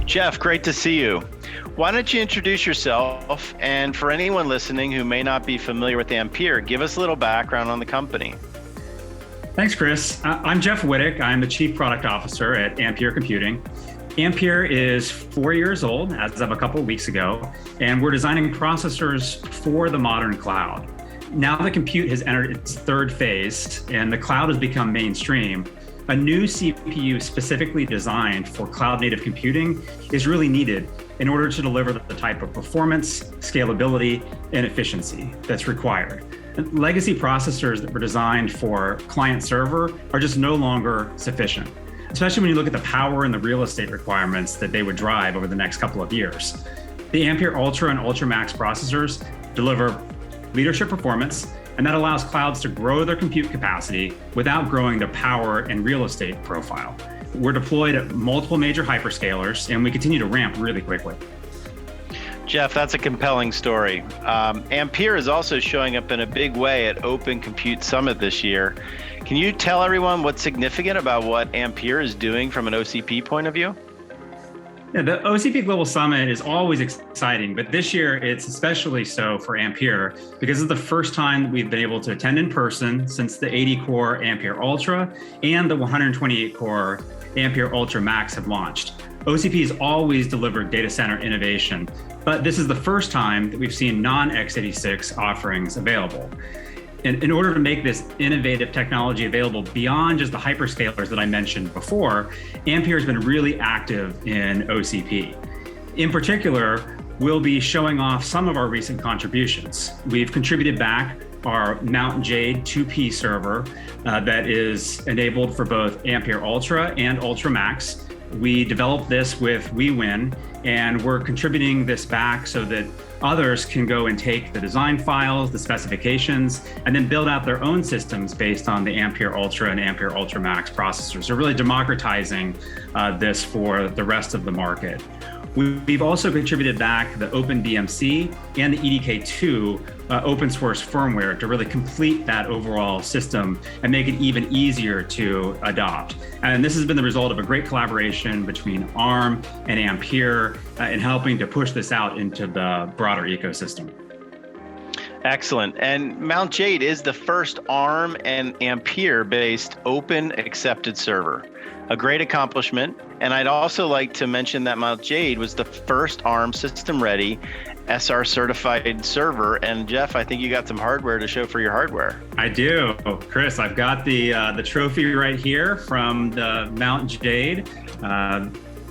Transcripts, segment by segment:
Jeff, great to see you. Why don't you introduce yourself? And for anyone listening who may not be familiar with Ampere, give us a little background on the company. Thanks, Chris. I'm Jeff Wittich. I'm the Chief Product Officer at Ampere Computing. Ampere is 4 years old as of a couple of weeks ago, and we're designing processors for the modern cloud. Now that compute has entered its third phase and the cloud has become mainstream, a new CPU specifically designed for cloud-native computing is really needed in order to deliver the type of performance, scalability, and efficiency that's required. Legacy processors that were designed for client server are just no longer sufficient, especially when you look at the power and the real estate requirements that they would drive over the next couple of years. The Ampere Altra and Altra Max processors deliver leadership performance, and that allows clouds to grow their compute capacity without growing their power and real estate profile. We're deployed at multiple major hyperscalers, and we continue to ramp really quickly. Jeff, that's a compelling story. Ampere is also showing up in a big way at Open Compute Summit this year. Can you tell everyone what's significant about what Ampere is doing from an OCP point of view? Yeah, the OCP Global Summit is always exciting, but this year it's especially so for Ampere because it's the first time we've been able to attend in person since the 80-core Ampere Altra and the 128-core Ampere Altra Max have launched. OCP has always delivered data center innovation, but this is the first time that we've seen non-x86 offerings available. And in order to make this innovative technology available beyond just the hyperscalers that I mentioned before, Ampere has been really active in OCP. In particular, we'll be showing off some of our recent contributions. We've contributed back our Mt. Jade 2P server that is enabled for both Ampere Altra and Altra Max. We developed this with WeWin, and we're contributing this back so that others can go and take the design files, the specifications, and then build out their own systems based on the Ampere Altra and Ampere Altra Max processors. So really democratizing this for the rest of the market. We've also contributed back the OpenDMC and the EDK2 open source firmware to really complete that overall system and make it even easier to adopt. And this has been the result of a great collaboration between ARM and Ampere in helping to push this out into the broader ecosystem. Excellent. And Mt. Jade is the first ARM and Ampere-based open accepted server. A great accomplishment. And I'd also like to mention that Mt. Jade was the first ARM SystemReady SR certified server. And Jeff, I think you got some hardware to show for your hardware. I do. Chris, I've got the trophy right here from the Mt. Jade,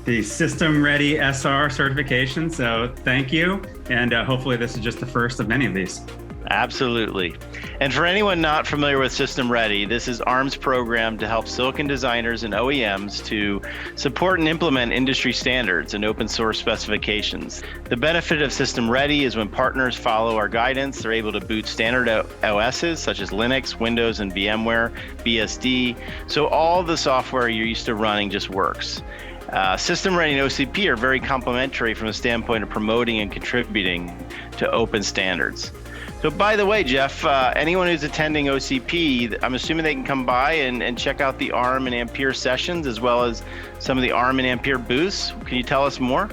the SystemReady SR certification. So thank you. And hopefully this is just the first of many of these. Absolutely. And for anyone not familiar with SystemReady, this is ARM's program to help silicon designers and OEMs to support and implement industry standards and open source specifications. The benefit of SystemReady is when partners follow our guidance, they're able to boot standard OSs such as Linux, Windows, and VMware, BSD. So all the software you're used to running just works. SystemReady and OCP are very complementary from the standpoint of promoting and contributing to open standards. So by the way, Jeff, anyone who's attending OCP, I'm assuming they can come by and check out the ARM and Ampere sessions, as well as some of the ARM and Ampere booths. Can you tell us more?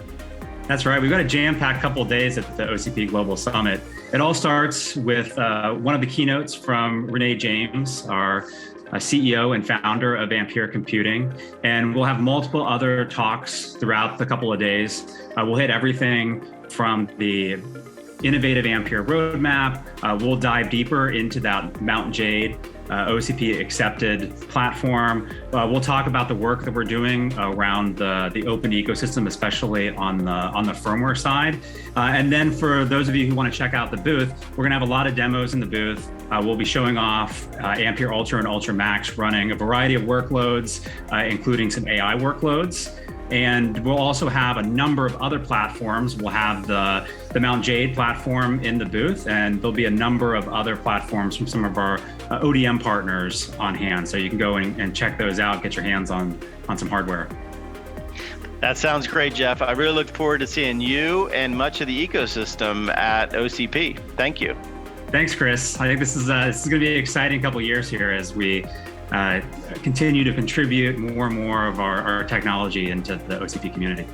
That's right. We've got a jam-packed couple of days at the OCP Global Summit. It all starts with one of the keynotes from Renee James, our CEO and founder of Ampere Computing. And we'll have multiple other talks throughout the couple of days. We'll hit everything from the innovative Ampere roadmap. We'll dive deeper into that Mt. Jade OCP accepted platform. We'll talk about the work that we're doing around the open ecosystem, especially on the firmware side. And then for those of you who want to check out the booth, we're going to have a lot of demos in the booth. We'll be showing off Ampere Altra and Altra Max running a variety of workloads, including some AI workloads. And we'll also have a number of other platforms. We'll have the Mt. Jade platform in the booth, and there'll be a number of other platforms from some of our ODM partners on hand. So you can go and check those out, get your hands on some hardware. That sounds great, Jeff. I really look forward to seeing you and much of the ecosystem at OCP. Thank you. Thanks, Chris. I think this is going to be an exciting couple of years here as we continue to contribute more and more of our technology into the OCP community.